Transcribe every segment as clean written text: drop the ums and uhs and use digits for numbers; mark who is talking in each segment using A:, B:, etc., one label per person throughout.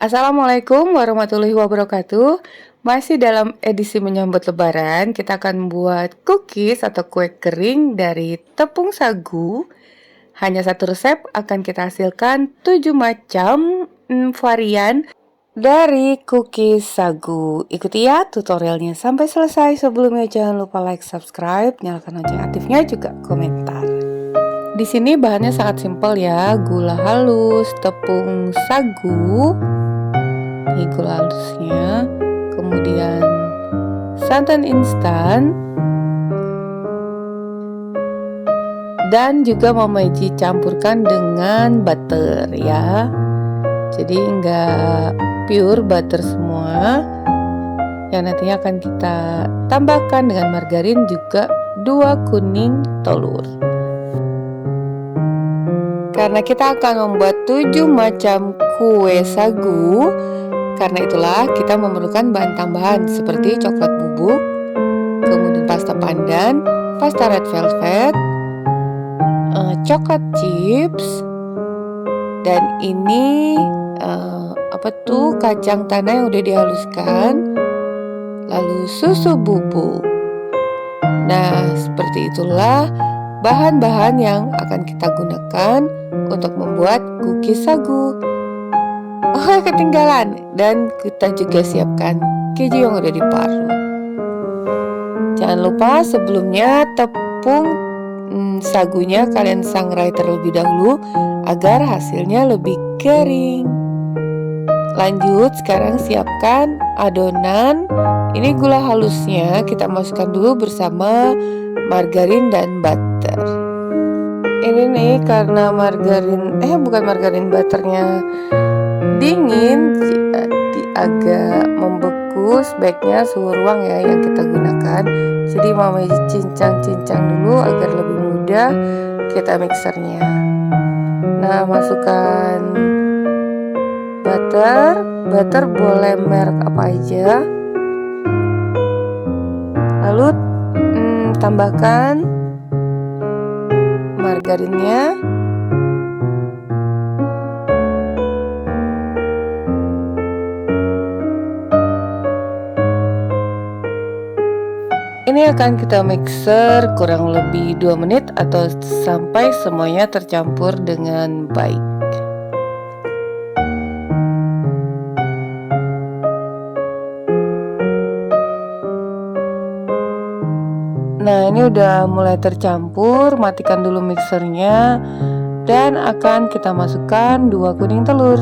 A: Assalamualaikum warahmatullahi wabarakatuh. Masih dalam edisi menyambut lebaran, kita akan membuat cookies atau kue kering dari tepung sagu. Hanya satu resep akan kita hasilkan 7 macam varian dari cookies sagu. Ikuti ya tutorialnya sampai selesai. Sebelumnya jangan lupa like, subscribe, nyalakan lonceng aktifnya, juga komentar. Di sini bahannya sangat simpel ya, gula halus, tepung sagu, ini gula halusnya, kemudian santan instan, dan juga Mamaji campurkan dengan butter ya. Jadi enggak pure butter semua, yang nantinya akan kita tambahkan dengan margarin, juga 2 kuning telur. Karena kita akan membuat 7 macam kue sagu, karena itulah kita memerlukan bahan tambahan seperti coklat bubuk, kemudian pasta pandan, pasta red velvet, coklat chips, dan ini kacang tanah yang udah dihaluskan, lalu susu bubuk. Nah, seperti itulah bahan-bahan yang akan kita gunakan untuk membuat cookies sagu. Oh, ketinggalan, dan kita juga siapkan keju yang udah diparut. Jangan lupa sebelumnya tepung sagunya kalian sangrai terlebih dahulu agar hasilnya lebih kering. Lanjut, sekarang siapkan adonan. Ini gula halusnya kita masukkan dulu bersama margarin dan butter. Ini nih karena butternya dingin, jadi agak membeku. Sebaiknya suhu ruang ya yang kita gunakan. Jadi Mama cincang-cincang dulu agar lebih mudah kita mixernya. Nah, masukkan butter boleh merek apa aja. Lalu tambahkan margarinnya. Ini akan kita mixer kurang lebih 2 menit atau sampai semuanya tercampur dengan baik. Nah, ini udah mulai tercampur, matikan dulu mixernya dan akan kita masukkan 2 kuning telur.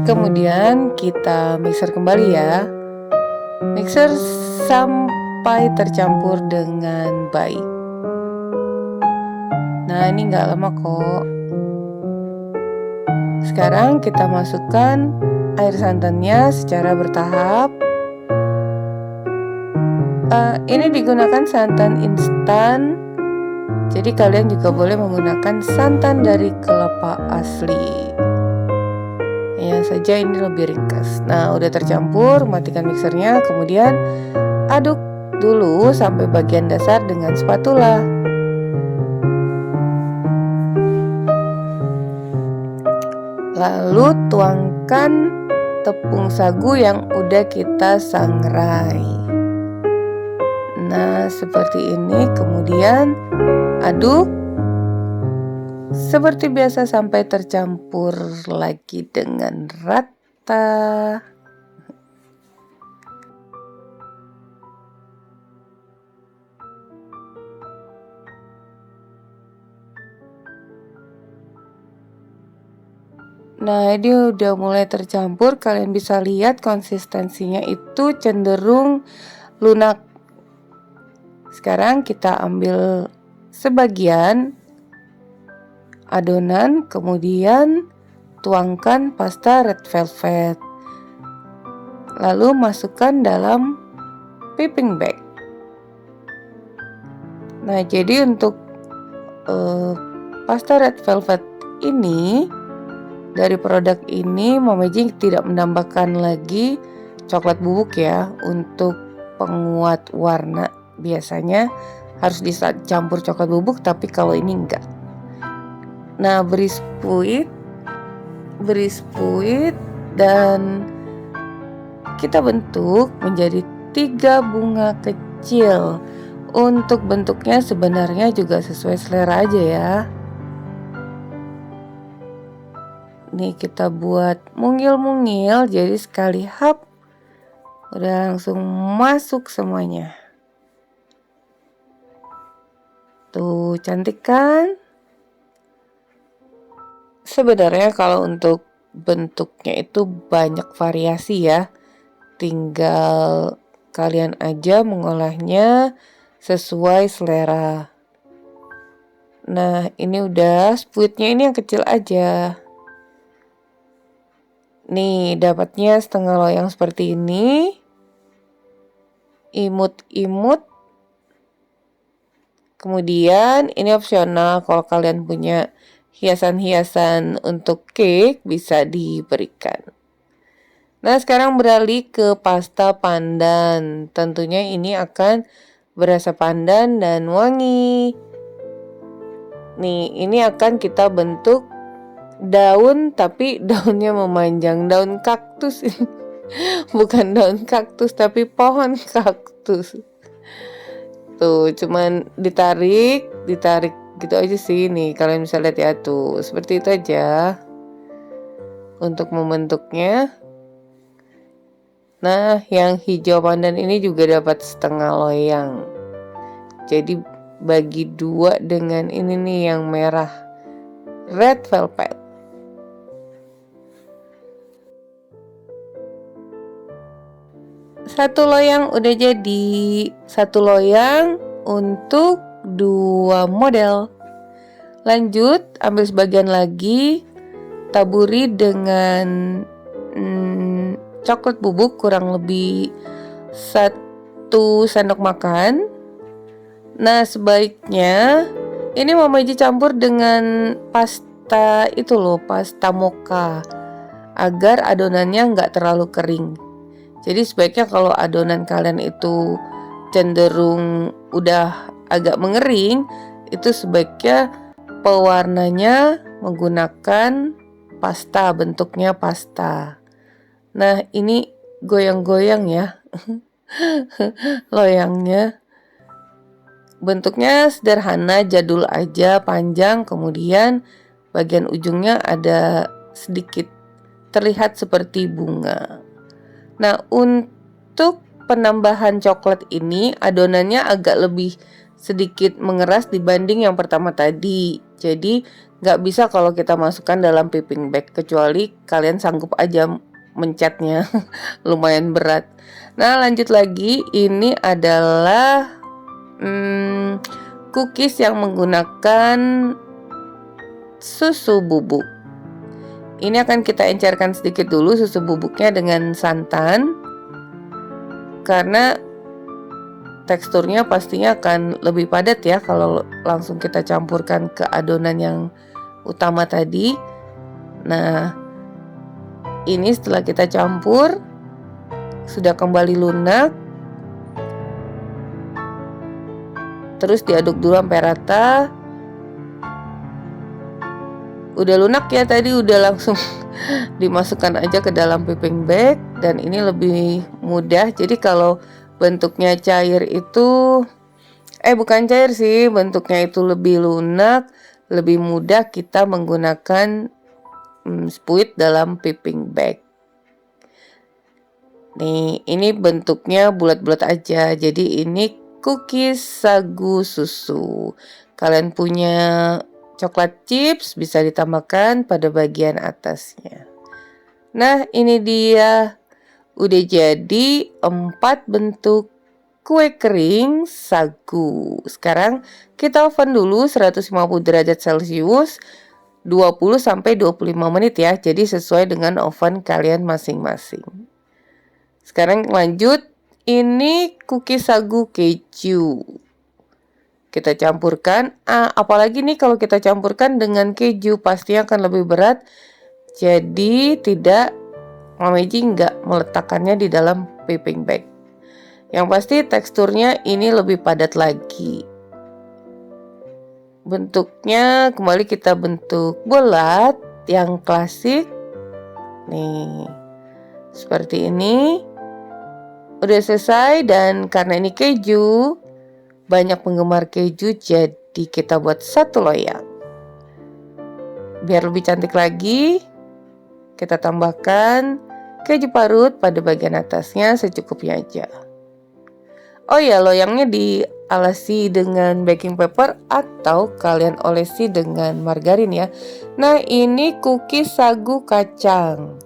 A: Kemudian kita mixer kembali ya. Mixer sampai tercampur dengan baik. Nah, ini nggak lama kok. Sekarang kita masukkan air santannya secara bertahap. Ini digunakan santan instan. Jadi kalian juga boleh menggunakan santan dari kelapa asli. Ya saja ini lebih ringkas. Nah, udah tercampur, matikan mixernya, kemudian aduk dulu sampai bagian dasar dengan spatula. Lalu tuangkan tepung sagu yang udah kita sangrai. Nah, seperti ini, kemudian aduk seperti biasa sampai tercampur lagi dengan rata. Nah, ini udah mulai tercampur. Kalian bisa lihat konsistensinya itu cenderung lunak. Sekarang kita ambil sebagian adonan, kemudian tuangkan pasta red velvet, lalu masukkan dalam piping bag. Nah, jadi untuk pasta red velvet ini, dari produk ini Mamaji tidak menambahkan lagi coklat bubuk ya untuk penguat warna. Biasanya harus dicampur coklat bubuk, tapi kalau ini enggak. Nah, beri spuit dan kita bentuk menjadi 3 bunga kecil. Untuk bentuknya sebenarnya juga sesuai selera aja ya. Nih kita buat mungil-mungil, jadi sekali hap udah langsung masuk semuanya. Tuh, cantik kan? Sebenarnya kalau untuk bentuknya itu banyak variasi ya. Tinggal kalian aja mengolahnya sesuai selera. Nah, ini udah spuitnya ini yang kecil aja. Nih, dapatnya setengah loyang seperti ini. Imut-imut. Kemudian ini opsional, kalau kalian punya hiasan-hiasan untuk cake bisa diberikan. Nah, sekarang beralih ke pasta pandan. Tentunya ini akan berasa pandan dan wangi. Nih, ini akan kita bentuk daun, tapi daunnya memanjang, daun kaktus. Bukan daun kaktus, tapi pohon kaktus. Tuh, cuman ditarik gitu aja sih. Nih, kalian bisa lihat ya tuh. Seperti itu aja untuk membentuknya. Nah, yang hijau pandan ini juga dapat setengah loyang. Jadi bagi 2 dengan ini nih yang merah, red velvet. Satu loyang udah jadi. Satu loyang untuk 2 model. Lanjut, ambil sebagian lagi, taburi dengan coklat bubuk kurang lebih 1 sendok makan. Nah, sebaiknya ini Mama Iji campur dengan pasta itu loh, pasta mocha, agar adonannya nggak terlalu kering. Jadi sebaiknya kalau adonan kalian itu cenderung udah agak mengering, itu sebaiknya pewarnanya menggunakan pasta, bentuknya pasta. Nah, ini goyang-goyang ya. Loyangnya. Bentuknya sederhana, jadul aja, panjang, kemudian bagian ujungnya ada sedikit terlihat seperti bunga. Nah, untuk penambahan coklat ini adonannya agak lebih sedikit mengeras dibanding yang pertama tadi. Jadi nggak bisa kalau kita masukkan dalam piping bag, kecuali kalian sanggup aja mencetnya. Lumayan berat. Nah, lanjut lagi, ini adalah cookies yang menggunakan susu bubuk. Ini akan kita encerkan sedikit dulu susu bubuknya dengan santan, karena teksturnya pastinya akan lebih padat ya kalau langsung kita campurkan ke adonan yang utama tadi. Nah, ini setelah kita campur sudah kembali lunak, terus diaduk dulu sampai rata. Udah lunak ya tadi, udah langsung dimasukkan aja ke dalam piping bag, dan ini lebih mudah. Jadi kalau bentuknya cair itu bukan cair sih, bentuknya itu lebih lunak, lebih mudah kita menggunakan spuit dalam piping bag. Nih, ini bentuknya bulat-bulat aja. Jadi ini cookies sagu susu. Kalian punya coklat chips bisa ditambahkan pada bagian atasnya. Nah, ini dia udah jadi 4 bentuk kue kering sagu. Sekarang kita oven dulu 150 derajat Celcius 20-25 menit ya. Jadi sesuai dengan oven kalian masing-masing. Sekarang lanjut, ini cookies sagu keju. Kita campurkan, apalagi nih kalau kita campurkan dengan keju pasti akan lebih berat. Jadi tidak, Mama Iji nggak meletakkannya di dalam piping bag. Yang pasti teksturnya ini lebih padat lagi. Bentuknya kembali kita bentuk bulat yang klasik. Nih, seperti ini. Udah selesai, dan karena ini keju, banyak penggemar keju, jadi kita buat satu loyang. Biar lebih cantik lagi, kita tambahkan keju parut pada bagian atasnya secukupnya aja. Oh ya, loyangnya dialasi dengan baking paper atau kalian olesi dengan margarin ya. Nah, ini cookies sagu kacang.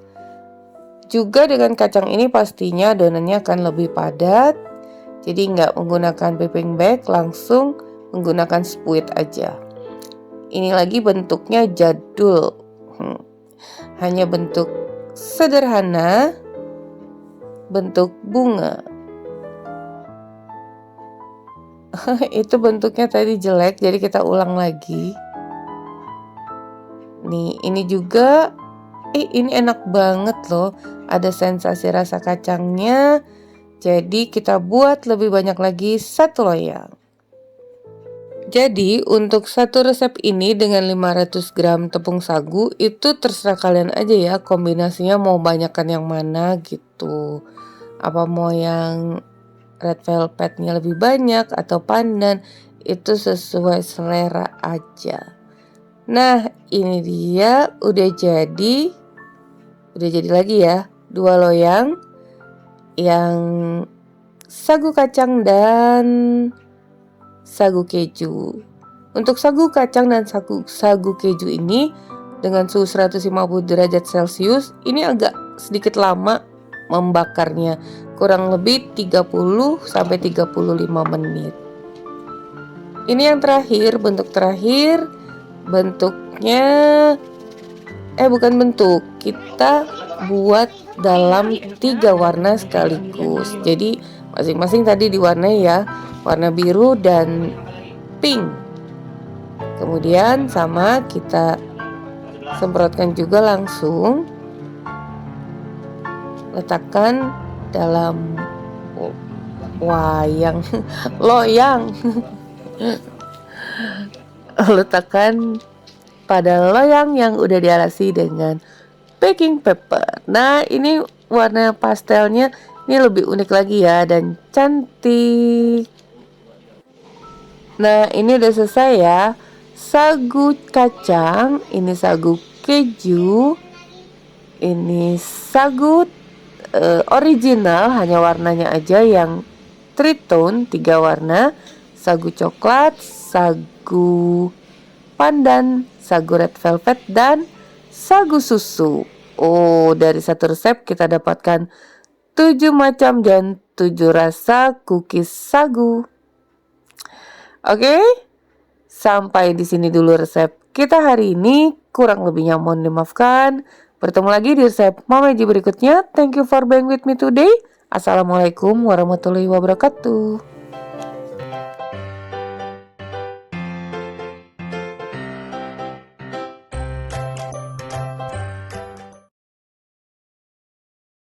A: Juga dengan kacang ini pastinya adonannya akan lebih padat. Jadi nggak menggunakan piping bag, langsung menggunakan spuit aja. Ini lagi bentuknya jadul. Hanya bentuk sederhana, bentuk bunga. Itu bentuknya tadi jelek, jadi kita ulang lagi. Nih, ini juga ini enak banget loh. Ada sensasi rasa kacangnya. Jadi kita buat lebih banyak lagi satu loyang. Jadi untuk satu resep ini dengan 500 gram tepung sagu itu terserah kalian aja ya, kombinasinya mau banyakkan yang mana gitu. Apa mau yang red velvetnya lebih banyak atau pandan, itu sesuai selera aja. Nah, ini dia udah jadi lagi ya, 2 loyang yang sagu kacang dan sagu keju. Untuk sagu kacang dan sagu keju ini dengan suhu 150 derajat Celcius, ini agak sedikit lama membakarnya, kurang lebih 30 sampai 35 menit. Ini yang terakhir, bentuknya bukan bentuk, kita buat dalam 3 warna sekaligus. Jadi masing-masing tadi diwarnai ya, warna biru dan pink. Kemudian sama kita semprotkan juga langsung, letakkan dalam loyang. Letakkan pada loyang yang udah dialasi dengan baking paper. Nah, ini warna pastelnya ini lebih unik lagi ya dan cantik. Nah, ini udah selesai ya. Sagu kacang, ini sagu keju, ini sagu original, hanya warnanya aja yang tritone 3 warna, sagu coklat, sagu pandan, sagu red velvet, dan sagu susu. Oh, dari satu resep kita dapatkan 7 macam dan 7 rasa cookies sagu. Oke, sampai di sini dulu resep kita hari ini. Kurang lebihnya mohon dimaafkan. Bertemu lagi di resep Mama Eji berikutnya. Thank you for being with me today. Assalamualaikum warahmatullahi wabarakatuh.